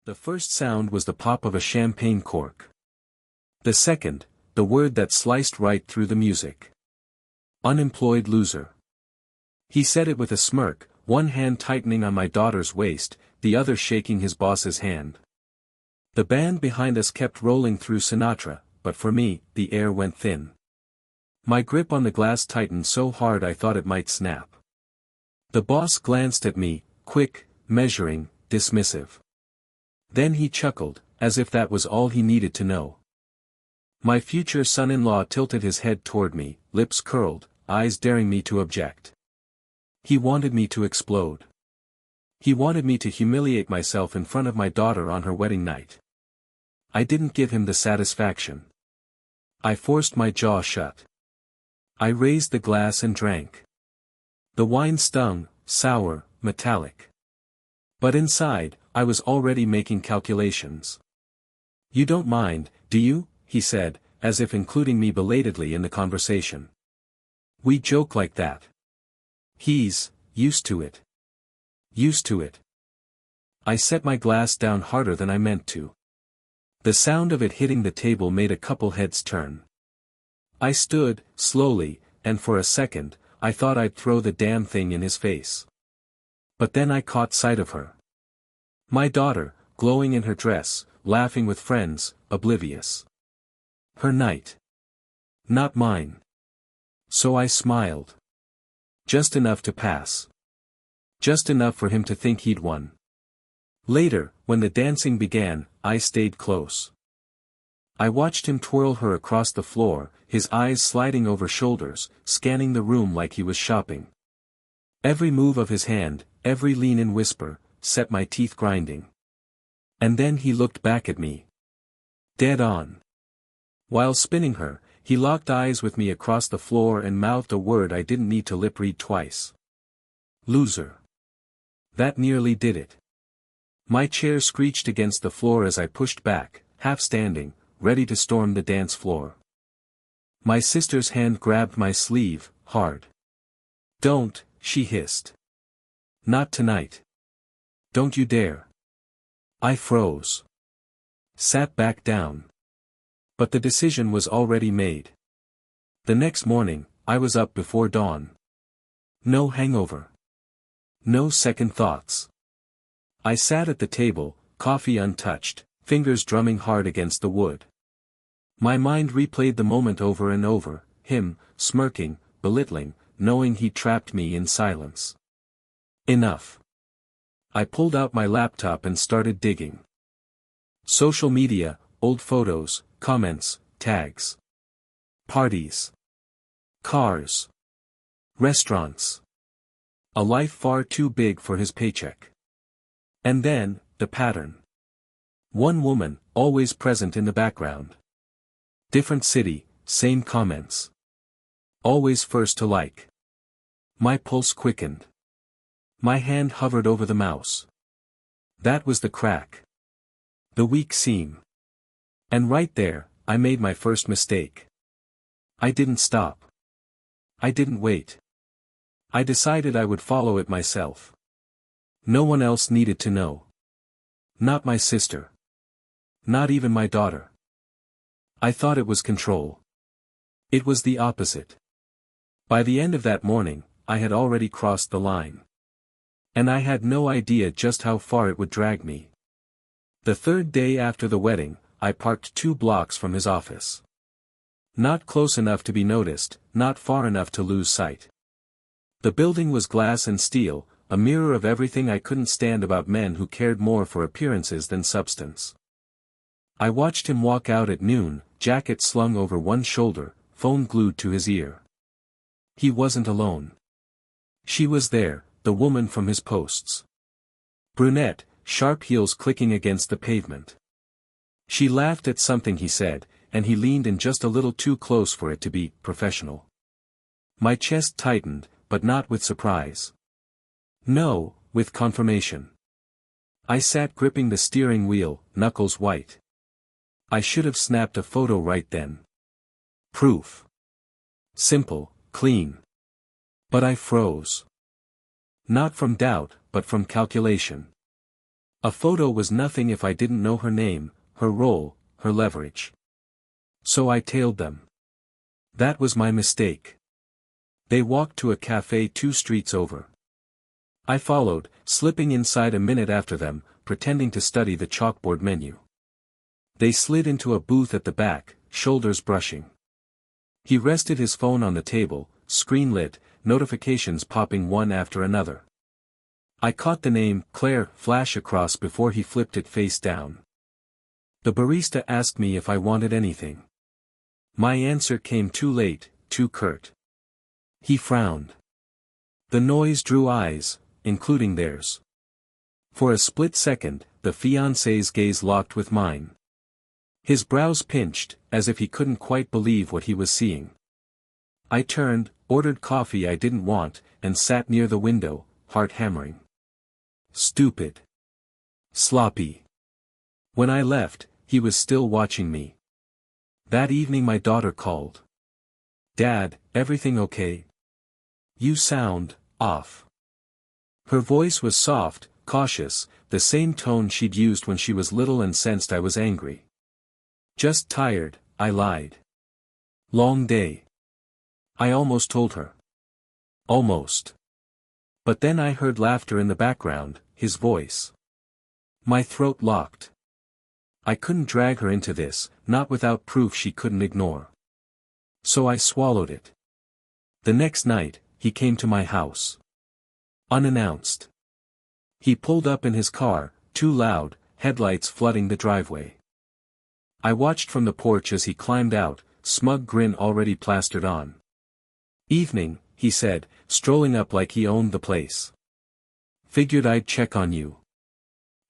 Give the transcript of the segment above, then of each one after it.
The first sound was the pop of a champagne cork. The second, the word that sliced right through the music. Unemployed loser. He said it with a smirk, one hand tightening on my daughter's waist, the other shaking his boss's hand. The band behind us kept rolling through Sinatra, but for me, the air went thin. My grip on the glass tightened so hard I thought it might snap. The boss glanced at me, quick, measuring, dismissive. Then he chuckled, as if that was all he needed to know. My future son-in-law tilted his head toward me, lips curled, eyes daring me to object. He wanted me to explode. He wanted me to humiliate myself in front of my daughter on her wedding night. I didn't give him the satisfaction. I forced my jaw shut. I raised the glass and drank. The wine stung, sour, metallic. But inside, I was already making calculations. "You don't mind, do you?" he said, as if including me belatedly in the conversation. "We joke like that. He's used to it. Used to it." I set my glass down harder than I meant to. The sound of it hitting the table made a couple heads turn. I stood, slowly, and for a second, I thought I'd throw the damn thing in his face. But then I caught sight of her. My daughter, glowing in her dress, laughing with friends, oblivious. Her night. Not mine. So I smiled. Just enough to pass. Just enough for him to think he'd won. Later, when the dancing began, I stayed close. I watched him twirl her across the floor, his eyes sliding over shoulders, scanning the room like he was shopping. Every move of his hand, every lean-in whisper, set my teeth grinding. And then he looked back at me. Dead on. While spinning her, he locked eyes with me across the floor and mouthed a word I didn't need to lip-read twice. Loser. That nearly did it. My chair screeched against the floor as I pushed back, half standing, ready to storm the dance floor. My sister's hand grabbed my sleeve, hard. "Don't," she hissed. "Not tonight. Don't you dare." I froze. Sat back down. But the decision was already made. The next morning, I was up before dawn. No hangover. No second thoughts. I sat at the table, coffee untouched, fingers drumming hard against the wood. My mind replayed the moment over and over, him, smirking, belittling, knowing he trapped me in silence. Enough. I pulled out my laptop and started digging. Social media, old photos, comments, tags. Parties. Cars. Restaurants. A life far too big for his paycheck. And then, the pattern. One woman, always present in the background. Different city, same comments. Always first to like. My pulse quickened. My hand hovered over the mouse. That was the crack. The weak seam. And right there, I made my first mistake. I didn't stop. I didn't wait. I decided I would follow it myself. No one else needed to know. Not my sister. Not even my daughter. I thought it was control. It was the opposite. By the end of that morning, I had already crossed the line. And I had no idea just how far it would drag me. The third day after the wedding, I parked 2 blocks from his office. Not close enough to be noticed, not far enough to lose sight. The building was glass and steel, a mirror of everything I couldn't stand about men who cared more for appearances than substance. I watched him walk out at noon, jacket slung over one shoulder, phone glued to his ear. He wasn't alone. She was there, the woman from his posts. Brunette, sharp heels clicking against the pavement. She laughed at something he said, and he leaned in just a little too close for it to be professional. My chest tightened, but not with surprise. No, with confirmation. I sat gripping the steering wheel, knuckles white. I should have snapped a photo right then. Proof. Simple, clean. But I froze. Not from doubt, but from calculation. A photo was nothing if I didn't know her name, her role, her leverage. So I tailed them. That was my mistake. They walked to a cafe 2 streets over. I followed, slipping inside a minute after them, pretending to study the chalkboard menu. They slid into a booth at the back, shoulders brushing. He rested his phone on the table, screen lit, notifications popping one after another. I caught the name, Claire, flash across before he flipped it face down. The barista asked me if I wanted anything. My answer came too late, too curt. He frowned. The noise drew eyes, including theirs. For a split second, the fiancé's gaze locked with mine. His brows pinched, as if he couldn't quite believe what he was seeing. I turned, ordered coffee I didn't want, and sat near the window, heart hammering. Stupid. Sloppy. When I left, he was still watching me. That evening my daughter called. Dad, everything okay? You sound off. Her voice was soft, cautious, the same tone she'd used when she was little and sensed I was angry. Just tired, I lied. Long day. I almost told her. Almost. But then I heard laughter in the background, his voice. My throat locked. I couldn't drag her into this, not without proof she couldn't ignore. So I swallowed it. The next night, he came to my house. Unannounced. He pulled up in his car, too loud, headlights flooding the driveway. I watched from the porch as he climbed out, smug grin already plastered on. Evening, he said, strolling up like he owned the place. Figured I'd check on you.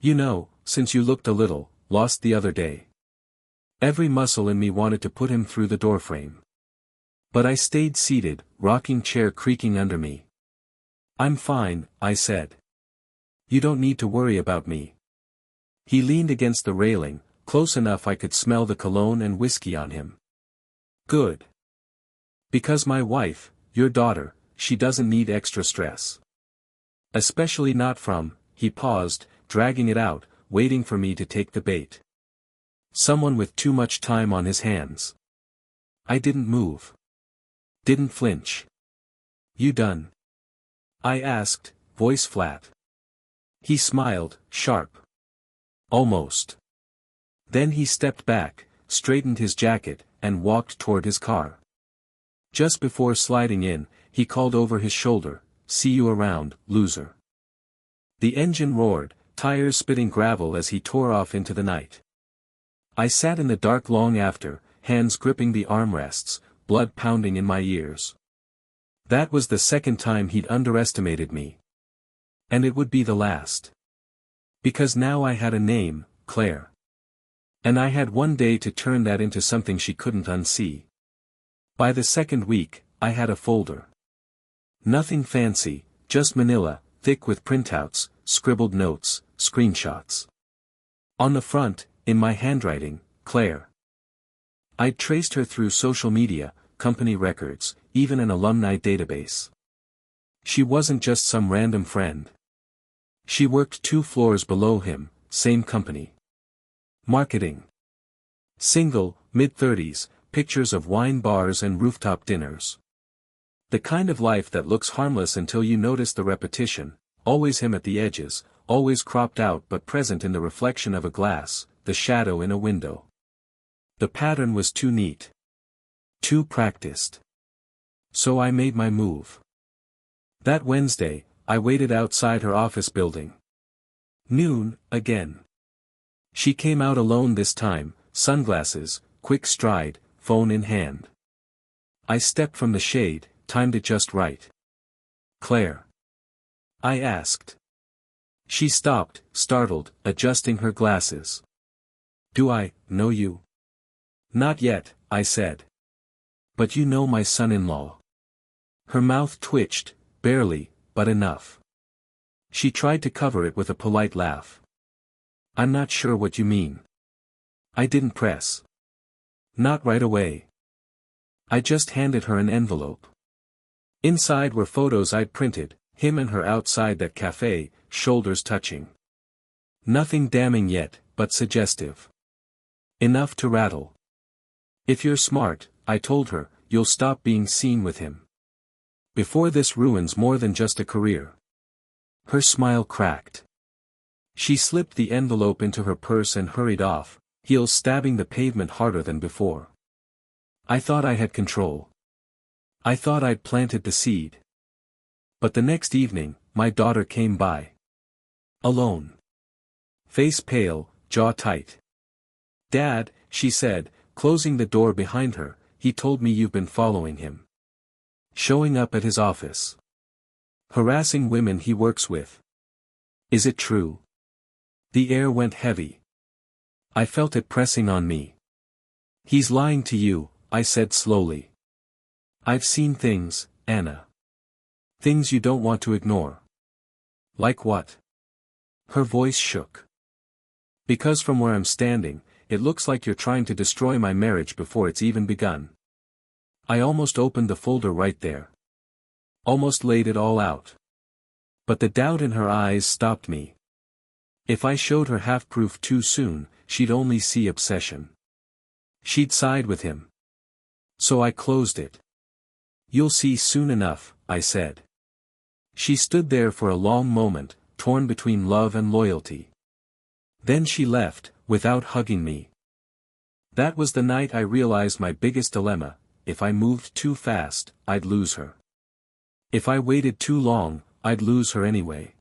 You know, since you looked a little lost the other day. Every muscle in me wanted to put him through the doorframe. But I stayed seated, rocking chair creaking under me. I'm fine, I said. You don't need to worry about me. He leaned against the railing, close enough I could smell the cologne and whiskey on him. Good. Because my wife, your daughter, she doesn't need extra stress. Especially not from, he paused, dragging it out, waiting for me to take the bait. Someone with too much time on his hands. I didn't move. Didn't flinch. You done? I asked, voice flat. He smiled, sharp. Almost. Then he stepped back, straightened his jacket, and walked toward his car. Just before sliding in, he called over his shoulder, see you around, loser. The engine roared, tires spitting gravel as he tore off into the night. I sat in the dark long after, hands gripping the armrests, blood pounding in my ears. That was the second time he'd underestimated me. And it would be the last. Because now I had a name, Claire. And I had one day to turn that into something she couldn't unsee. By the second week, I had a folder. Nothing fancy, just manila, thick with printouts, scribbled notes, screenshots. On the front, in my handwriting, Claire. I'd traced her through social media, company records, even an alumni database. She wasn't just some random friend. She worked 2 floors below him, same company. Marketing. Single, mid-30s, pictures of wine bars and rooftop dinners. The kind of life that looks harmless until you notice the repetition, always him at the edges, always cropped out but present in the reflection of a glass, the shadow in a window. The pattern was too neat. Too practiced. So I made my move. That Wednesday, I waited outside her office building. Noon, again. She came out alone this time, sunglasses, quick stride, phone in hand. I stepped from the shade, timed it just right. Claire. I asked. She stopped, startled, adjusting her glasses. Do I know you? Not yet, I said. But you know my son-in-law. Her mouth twitched, barely, but enough. She tried to cover it with a polite laugh. I'm not sure what you mean. I didn't press. Not right away. I just handed her an envelope. Inside were photos I'd printed, him and her outside that cafe, shoulders touching. Nothing damning yet, but suggestive. Enough to rattle. If you're smart, I told her, you'll stop being seen with him. Before this ruins more than just a career. Her smile cracked. She slipped the envelope into her purse and hurried off, heels stabbing the pavement harder than before. I thought I had control. I thought I'd planted the seed. But the next evening, my daughter came by. Alone. Face pale, jaw tight. "Dad," she said, closing the door behind her, "he told me you've been following him. Showing up at his office. Harassing women he works with. Is it true?" The air went heavy. I felt it pressing on me. "He's lying to you," I said slowly. "I've seen things, Anna. Things you don't want to ignore." "Like what?" Her voice shook. "Because from where I'm standing, it looks like you're trying to destroy my marriage before it's even begun." I almost opened the folder right there. Almost laid it all out. But the doubt in her eyes stopped me. If I showed her half-proof too soon, she'd only see obsession. She'd side with him. So I closed it. "You'll see soon enough," I said. She stood there for a long moment, torn between love and loyalty. Then she left, without hugging me. That was the night I realized my biggest dilemma: if I moved too fast, I'd lose her. If I waited too long, I'd lose her anyway.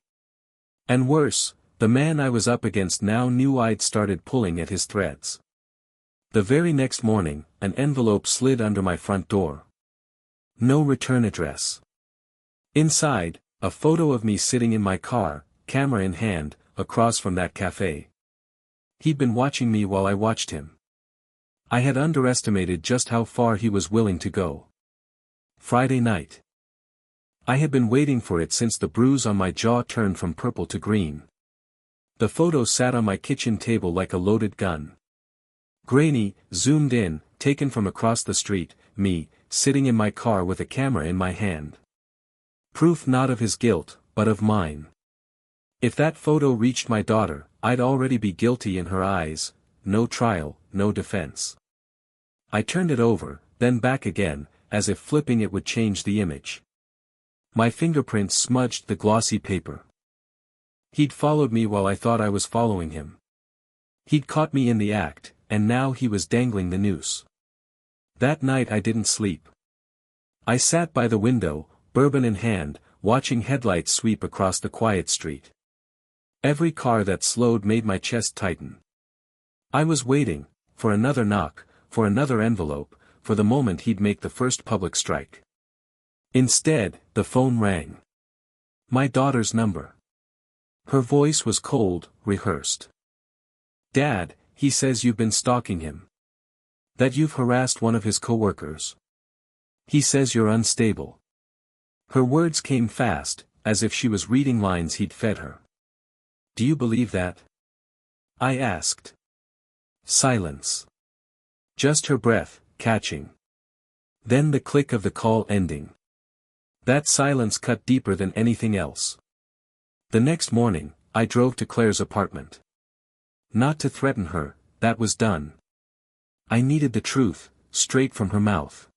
And worse, the man I was up against now knew I'd started pulling at his threads. The very next morning, an envelope slid under my front door. No return address. Inside, a photo of me sitting in my car, camera in hand, across from that cafe. He'd been watching me while I watched him. I had underestimated just how far he was willing to go. Friday night. I had been waiting for it since the bruise on my jaw turned from purple to green. The photo sat on my kitchen table like a loaded gun. Grainy, zoomed in, taken from across the street, me, sitting in my car with a camera in my hand. Proof not of his guilt, but of mine. If that photo reached my daughter, I'd already be guilty in her eyes, no trial, no defense. I turned it over, then back again, as if flipping it would change the image. My fingerprints smudged the glossy paper. He'd followed me while I thought I was following him. He'd caught me in the act, and now he was dangling the noose. That night I didn't sleep. I sat by the window, bourbon in hand, watching headlights sweep across the quiet street. Every car that slowed made my chest tighten. I was waiting, for another knock, for another envelope, for the moment he'd make the first public strike. Instead, the phone rang. My daughter's number. Her voice was cold, rehearsed. "Dad, he says you've been stalking him. That you've harassed one of his coworkers. He says you're unstable." Her words came fast, as if she was reading lines he'd fed her. "Do you believe that?" I asked. Silence. Just her breath, catching. Then the click of the call ending. That silence cut deeper than anything else. The next morning, I drove to Claire's apartment. Not to threaten her, that was done. I needed the truth, straight from her mouth.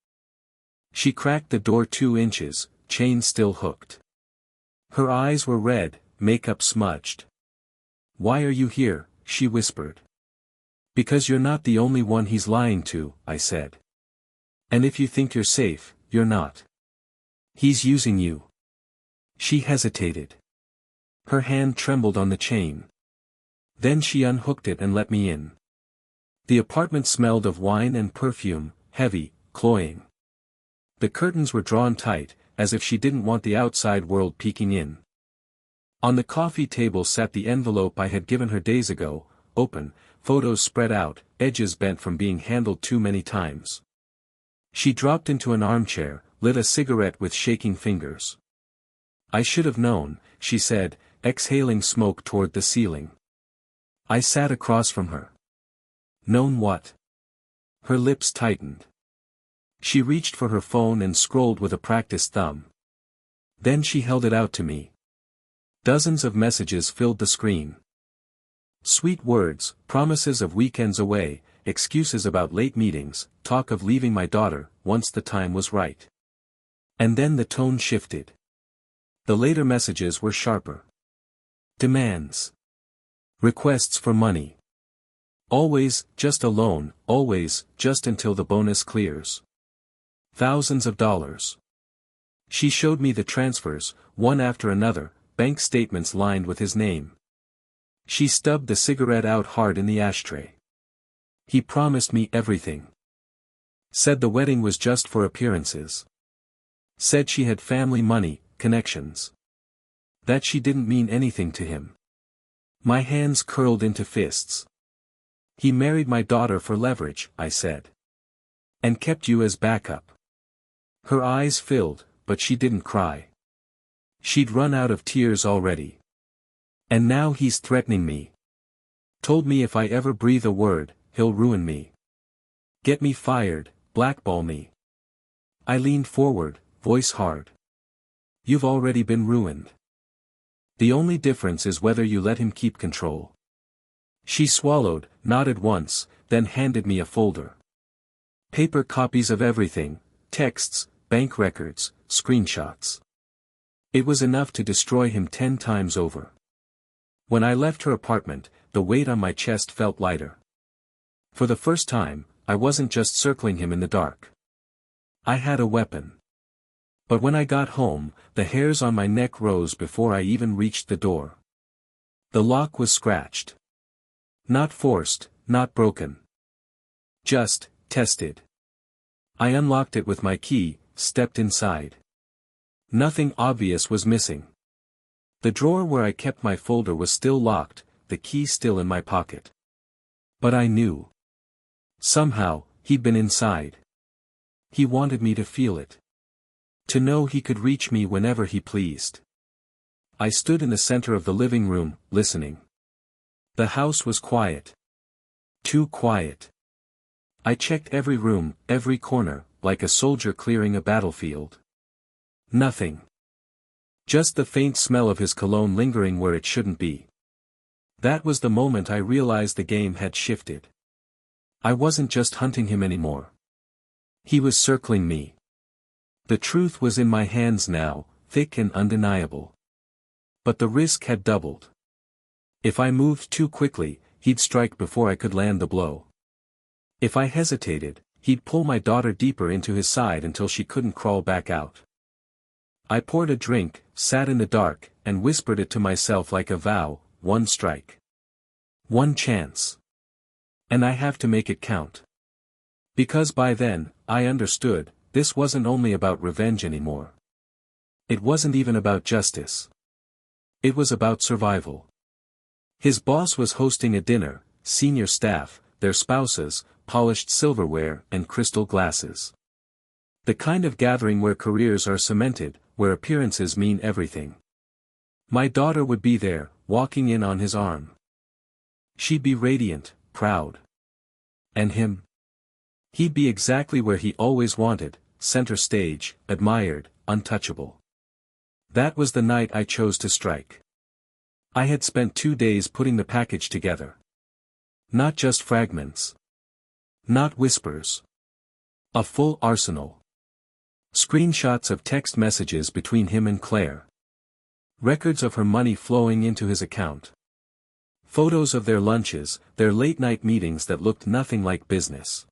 She cracked the door 2 inches, chain still hooked. Her eyes were red, makeup smudged. "Why are you here?" she whispered. "Because you're not the only one he's lying to," I said. "And if you think you're safe, you're not. He's using you." She hesitated. Her hand trembled on the chain. Then she unhooked it and let me in. The apartment smelled of wine and perfume, heavy, cloying. The curtains were drawn tight, as if she didn't want the outside world peeking in. On the coffee table sat the envelope I had given her days ago, open, photos spread out, edges bent from being handled too many times. She dropped into an armchair, lit a cigarette with shaking fingers. "I should have known," she said, exhaling smoke toward the ceiling. I sat across from her. "Known what?" Her lips tightened. She reached for her phone and scrolled with a practiced thumb. Then she held it out to me. Dozens of messages filled the screen. Sweet words, promises of weekends away, excuses about late meetings, talk of leaving my daughter, once the time was right. And then the tone shifted. The later messages were sharper. Demands. Requests for money. Always, just a loan, always, just until the bonus clears. Thousands of dollars. She showed me the transfers, one after another, bank statements lined with his name. She stubbed the cigarette out hard in the ashtray. He promised me everything. Said the wedding was just for appearances. Said she had family money, connections. That she didn't mean anything to him. My hands curled into fists. He married my daughter for leverage, I said. And kept you as backup. Her eyes filled, but she didn't cry. She'd run out of tears already. And now he's threatening me. Told me if I ever breathe a word, he'll ruin me. Get me fired, blackball me. I leaned forward, voice hard. You've already been ruined. The only difference is whether you let him keep control. She swallowed, nodded once, then handed me a folder. Paper copies of everything, texts, bank records, screenshots. It was enough to destroy him 10 times over. When I left her apartment, the weight on my chest felt lighter. For the first time, I wasn't just circling him in the dark. I had a weapon. But when I got home, the hairs on my neck rose before I even reached the door. The lock was scratched. Not forced, not broken. Just, tested. I unlocked it with my key, stepped inside. Nothing obvious was missing. The drawer where I kept my folder was still locked, the key still in my pocket. But I knew. Somehow, he'd been inside. He wanted me to feel it. To know he could reach me whenever he pleased. I stood in the center of the living room, listening. The house was quiet. Too quiet. I checked every room, every corner, like a soldier clearing a battlefield. Nothing. Just the faint smell of his cologne lingering where it shouldn't be. That was the moment I realized the game had shifted. I wasn't just hunting him anymore. He was circling me. The truth was in my hands now, thick and undeniable. But the risk had doubled. If I moved too quickly, he'd strike before I could land the blow. If I hesitated, he'd pull my daughter deeper into his side until she couldn't crawl back out. I poured a drink, sat in the dark, and whispered it to myself like a vow, one strike. One chance. And I have to make it count. Because by then, I understood, this wasn't only about revenge anymore. It wasn't even about justice. It was about survival. His boss was hosting a dinner, senior staff, their spouses, polished silverware and crystal glasses. The kind of gathering where careers are cemented, where appearances mean everything. My daughter would be there, walking in on his arm. She'd be radiant, proud. And him? He'd be exactly where he always wanted, center stage, admired, untouchable. That was the night I chose to strike. I had spent 2 days putting the package together. Not just fragments. Not whispers. A full arsenal. Screenshots of text messages between him and Claire. Records of her money flowing into his account. Photos of their lunches, their late-night meetings that looked nothing like business.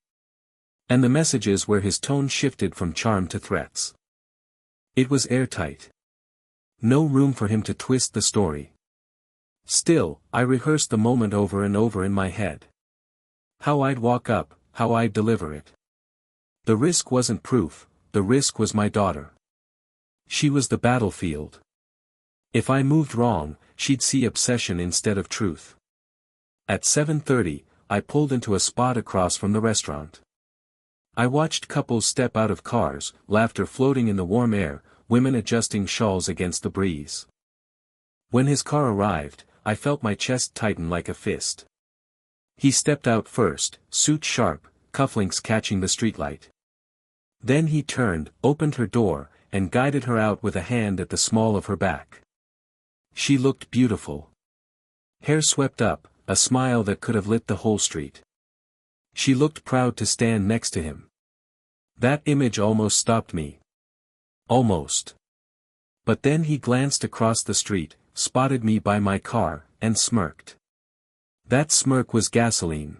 And the messages where his tone shifted from charm to threats. It was airtight. No room for him to twist the story. Still, I rehearsed the moment over and over in my head. How I'd walk up, how I'd deliver it. The risk wasn't proof, the risk was my daughter. She was the battlefield. If I moved wrong, she'd see obsession instead of truth. At 7:30, I pulled into a spot across from the restaurant. I watched couples step out of cars, laughter floating in the warm air, women adjusting shawls against the breeze. When his car arrived, I felt my chest tighten like a fist. He stepped out first, suit sharp, cufflinks catching the streetlight. Then he turned, opened her door, and guided her out with a hand at the small of her back. She looked beautiful. Hair swept up, a smile that could have lit the whole street. She looked proud to stand next to him. That image almost stopped me. Almost. But then he glanced across the street, spotted me by my car, and smirked. That smirk was gasoline.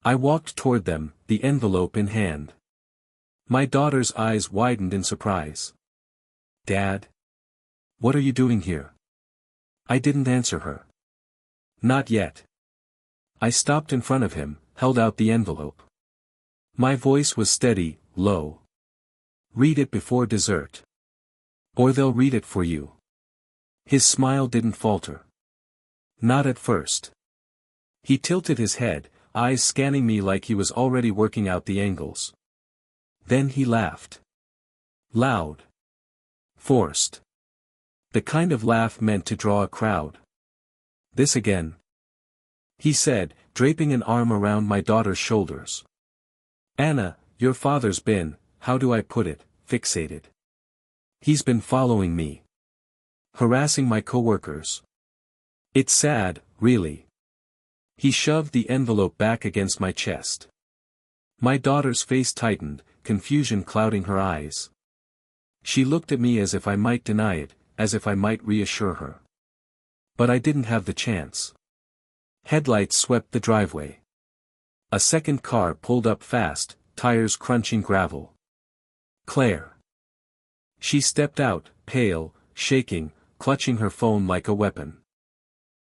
I walked toward them, the envelope in hand. My daughter's eyes widened in surprise. "Dad? What are you doing here?" I didn't answer her. Not yet. I stopped in front of him, held out the envelope. My voice was steady, low. "Read it before dessert. Or they'll read it for you." His smile didn't falter. Not at first. He tilted his head, eyes scanning me like he was already working out the angles. Then he laughed. Loud. Forced. The kind of laugh meant to draw a crowd. "This again?" he said, draping an arm around my daughter's shoulders. "Anna, your father's been, how do I put it, fixated. He's been following me. Harassing my coworkers. It's sad, really." He shoved the envelope back against my chest. My daughter's face tightened, confusion clouding her eyes. She looked at me as if I might deny it, as if I might reassure her. But I didn't have the chance. Headlights swept the driveway. A second car pulled up fast, tires crunching gravel. "Claire." She stepped out, pale, shaking, clutching her phone like a weapon.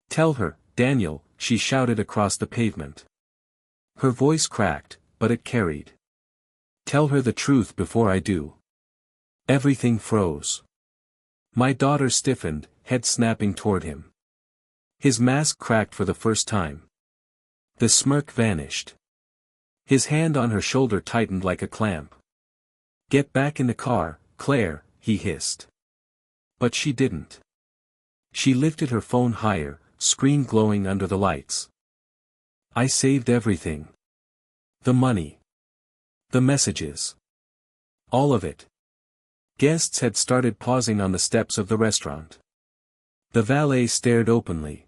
"Tell her, Daniel," she shouted across the pavement. Her voice cracked, but it carried. "Tell her the truth before I do." Everything froze. My daughter stiffened, head snapping toward him. His mask cracked for the first time. The smirk vanished. His hand on her shoulder tightened like a clamp. "Get back in the car, Claire," he hissed. But she didn't. She lifted her phone higher, screen glowing under the lights. I saved everything. The money. The messages. All of it. Guests had started pausing on the steps of the restaurant. The valet stared openly.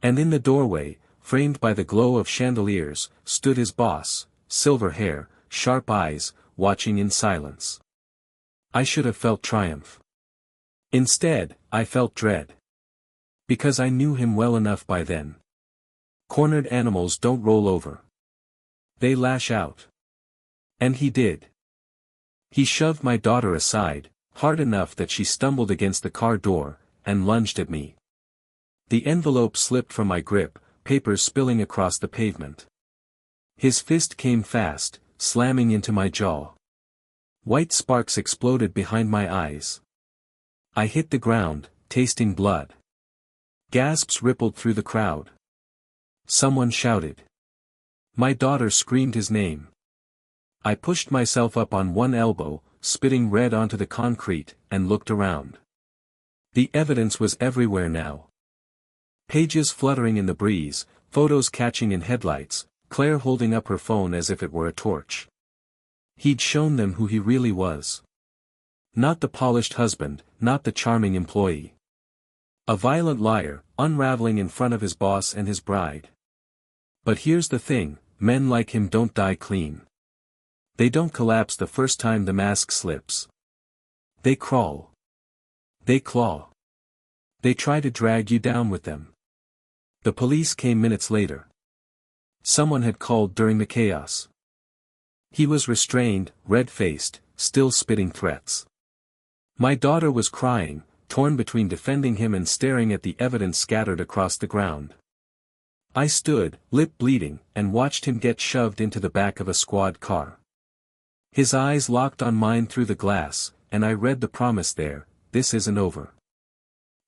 And in the doorway, framed by the glow of chandeliers, stood his boss, silver hair, sharp eyes, watching in silence. I should have felt triumph. Instead, I felt dread. Because I knew him well enough by then. Cornered animals don't roll over. They lash out. And he did. He shoved my daughter aside, hard enough that she stumbled against the car door, and lunged at me. The envelope slipped from my grip, papers spilling across the pavement. His fist came fast, slamming into my jaw. White sparks exploded behind my eyes. I hit the ground, tasting blood. Gasps rippled through the crowd. Someone shouted. My daughter screamed his name. I pushed myself up on one elbow, spitting red onto the concrete, and looked around. The evidence was everywhere now. Pages fluttering in the breeze, photos catching in headlights, Claire holding up her phone as if it were a torch. He'd shown them who he really was. Not the polished husband, not the charming employee. A violent liar, unraveling in front of his boss and his bride. But here's the thing, men like him don't die clean. They don't collapse the first time the mask slips. They crawl. They claw. They try to drag you down with them. The police came minutes later. Someone had called during the chaos. He was restrained, red-faced, still spitting threats. My daughter was crying, torn between defending him and staring at the evidence scattered across the ground. I stood, lip bleeding, and watched him get shoved into the back of a squad car. His eyes locked on mine through the glass, and I read the promise there, "This isn't over."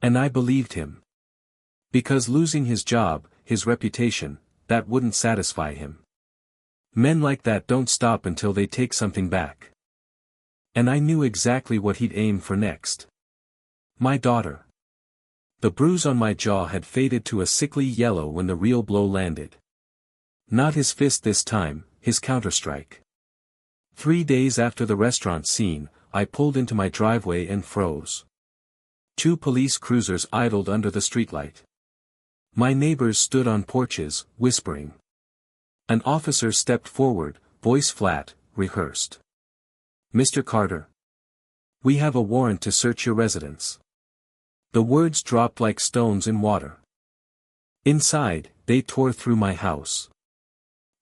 And I believed him. Because losing his job, his reputation, that wouldn't satisfy him. Men like that don't stop until they take something back. And I knew exactly what he'd aim for next. My daughter. The bruise on my jaw had faded to a sickly yellow when the real blow landed. Not his fist this time, his counterstrike. 3 days after the restaurant scene, I pulled into my driveway and froze. 2 police cruisers idled under the streetlight. My neighbors stood on porches, whispering. An officer stepped forward, voice flat, rehearsed. "Mr. Carter. We have a warrant to search your residence." The words dropped like stones in water. Inside, they tore through my house.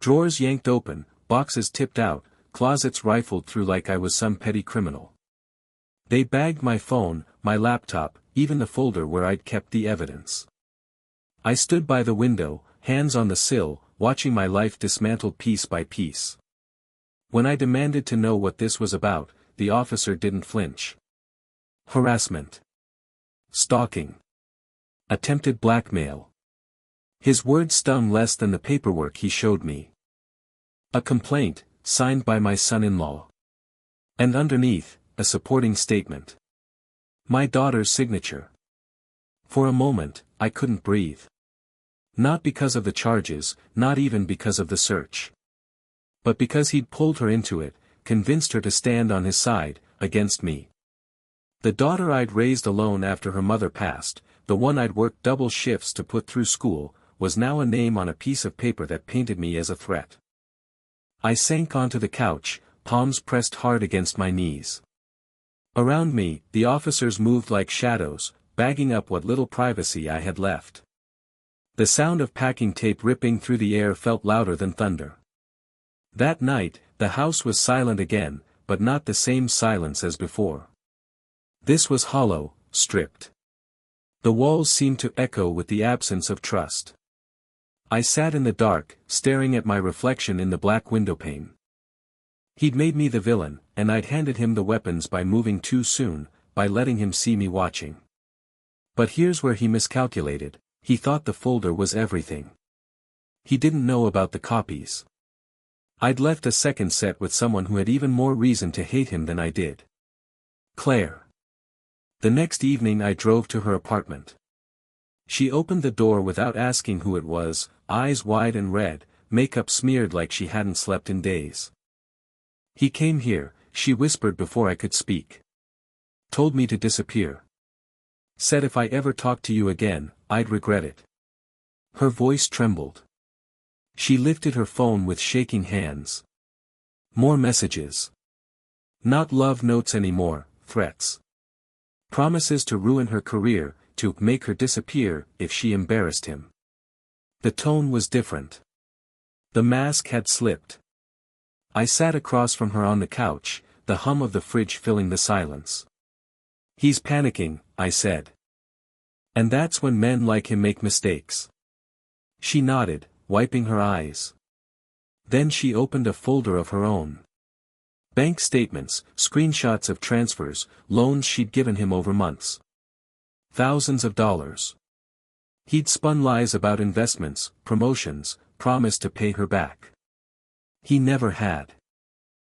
Drawers yanked open, boxes tipped out, closets rifled through like I was some petty criminal. They bagged my phone, my laptop, even the folder where I'd kept the evidence. I stood by the window, hands on the sill, watching my life dismantled piece by piece. When I demanded to know what this was about, the officer didn't flinch. Harassment. Stalking. Attempted blackmail. His words stung less than the paperwork he showed me. A complaint, signed by my son-in-law. And underneath, a supporting statement. My daughter's signature. For a moment, I couldn't breathe. Not because of the charges, not even because of the search. But because he'd pulled her into it, convinced her to stand on his side, against me. The daughter I'd raised alone after her mother passed, the one I'd worked double shifts to put through school, was now a name on a piece of paper that painted me as a threat. I sank onto the couch, palms pressed hard against my knees. Around me, the officers moved like shadows, bagging up what little privacy I had left. The sound of packing tape ripping through the air felt louder than thunder. That night, the house was silent again, but not the same silence as before. This was hollow, stripped. The walls seemed to echo with the absence of trust. I sat in the dark, staring at my reflection in the black windowpane. He'd made me the villain, and I'd handed him the weapons by moving too soon, by letting him see me watching. But here's where he miscalculated. He thought the folder was everything. He didn't know about the copies. I'd left a second set with someone who had even more reason to hate him than I did. Claire. The next evening I drove to her apartment. She opened the door without asking who it was, eyes wide and red, makeup smeared like she hadn't slept in days. "He came here," she whispered before I could speak. "Told me to disappear. Said if I ever talked to you again, I'd regret it." Her voice trembled. She lifted her phone with shaking hands. More messages. Not love notes anymore, threats. Promises to ruin her career, to make her disappear if she embarrassed him. The tone was different. The mask had slipped. I sat across from her on the couch, the hum of the fridge filling the silence. "He's panicking," I said. "And that's when men like him make mistakes." She nodded, wiping her eyes. Then she opened a folder of her own. Bank statements, screenshots of transfers, loans she'd given him over months. Thousands of dollars. He'd spun lies about investments, promotions, promised to pay her back. He never had.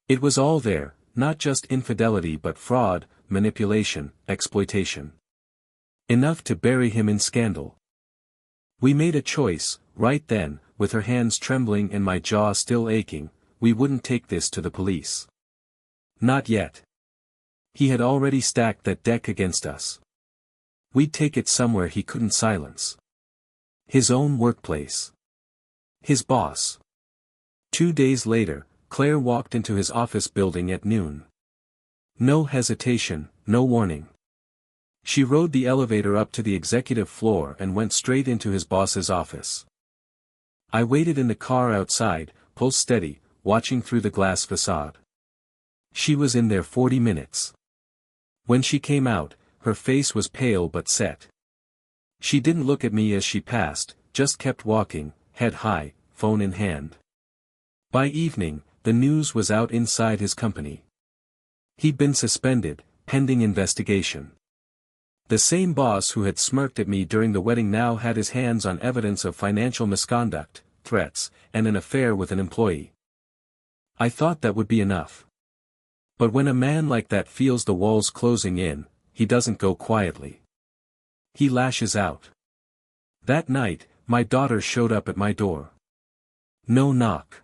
It was all there, not just infidelity but fraud, manipulation, exploitation. Enough to bury him in scandal. We made a choice, right then, with her hands trembling and my jaw still aching. We wouldn't take this to the police. Not yet. He had already stacked that deck against us. We'd take it somewhere he couldn't silence. His own workplace. His boss. 2 days later, Claire walked into his office building at noon. No hesitation, no warning. She rode the elevator up to the executive floor and went straight into his boss's office. I waited in the car outside, pulse steady, watching through the glass facade. She was in there 40 minutes. When she came out, her face was pale but set. She didn't look at me as she passed, just kept walking, head high, phone in hand. By evening, the news was out inside his company. He'd been suspended, pending investigation. The same boss who had smirked at me during the wedding now had his hands on evidence of financial misconduct, threats, and an affair with an employee. I thought that would be enough. But when a man like that feels the walls closing in, he doesn't go quietly. He lashes out. That night, my daughter showed up at my door. No knock.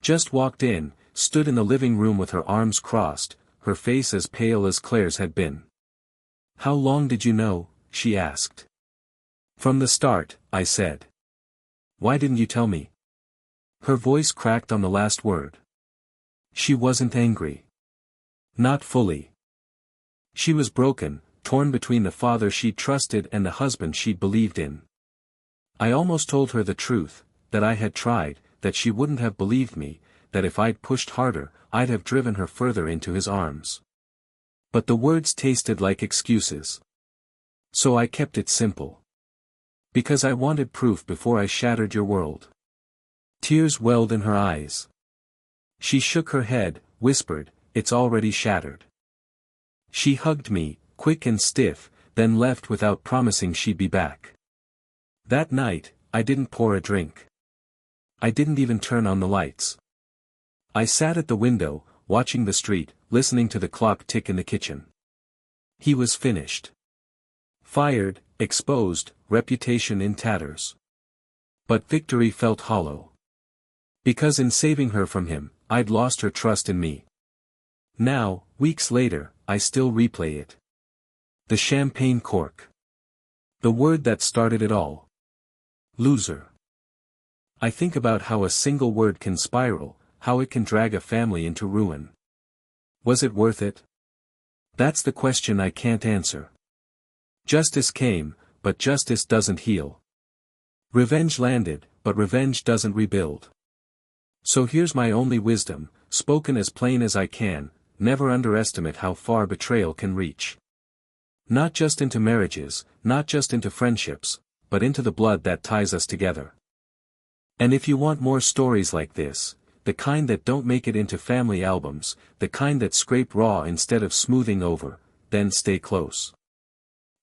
Just walked in, stood in the living room with her arms crossed, her face as pale as Claire's had been. "How long did you know?" she asked. From the start, I said. Why didn't you tell me? Her voice cracked on the last word. She wasn't angry. Not fully. She was broken, torn between the father she'd trusted and the husband she'd believed in. I almost told her the truth, that I had tried, that she wouldn't have believed me, that if I'd pushed harder, I'd have driven her further into his arms. But the words tasted like excuses. So I kept it simple. Because I wanted proof before I shattered your world. Tears welled in her eyes. She shook her head, whispered, "It's already shattered." She hugged me, quick and stiff, then left without promising she'd be back. That night, I didn't pour a drink. I didn't even turn on the lights. I sat at the window, watching the street, listening to the clock tick in the kitchen. He was finished. Fired, exposed, reputation in tatters. But victory felt hollow. Because in saving her from him, I'd lost her trust in me. Now, weeks later, I still replay it. The champagne cork. The word that started it all. Loser. I think about how a single word can spiral, how it can drag a family into ruin. Was it worth it? That's the question I can't answer. Justice came, but justice doesn't heal. Revenge landed, but revenge doesn't rebuild. So here's my only wisdom, spoken as plain as I can: never underestimate how far betrayal can reach. Not just into marriages, not just into friendships, but into the blood that ties us together. And if you want more stories like this, the kind that don't make it into family albums, the kind that scrape raw instead of smoothing over, then stay close.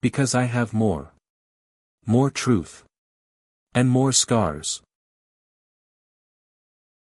Because I have more. More truth. And more scars.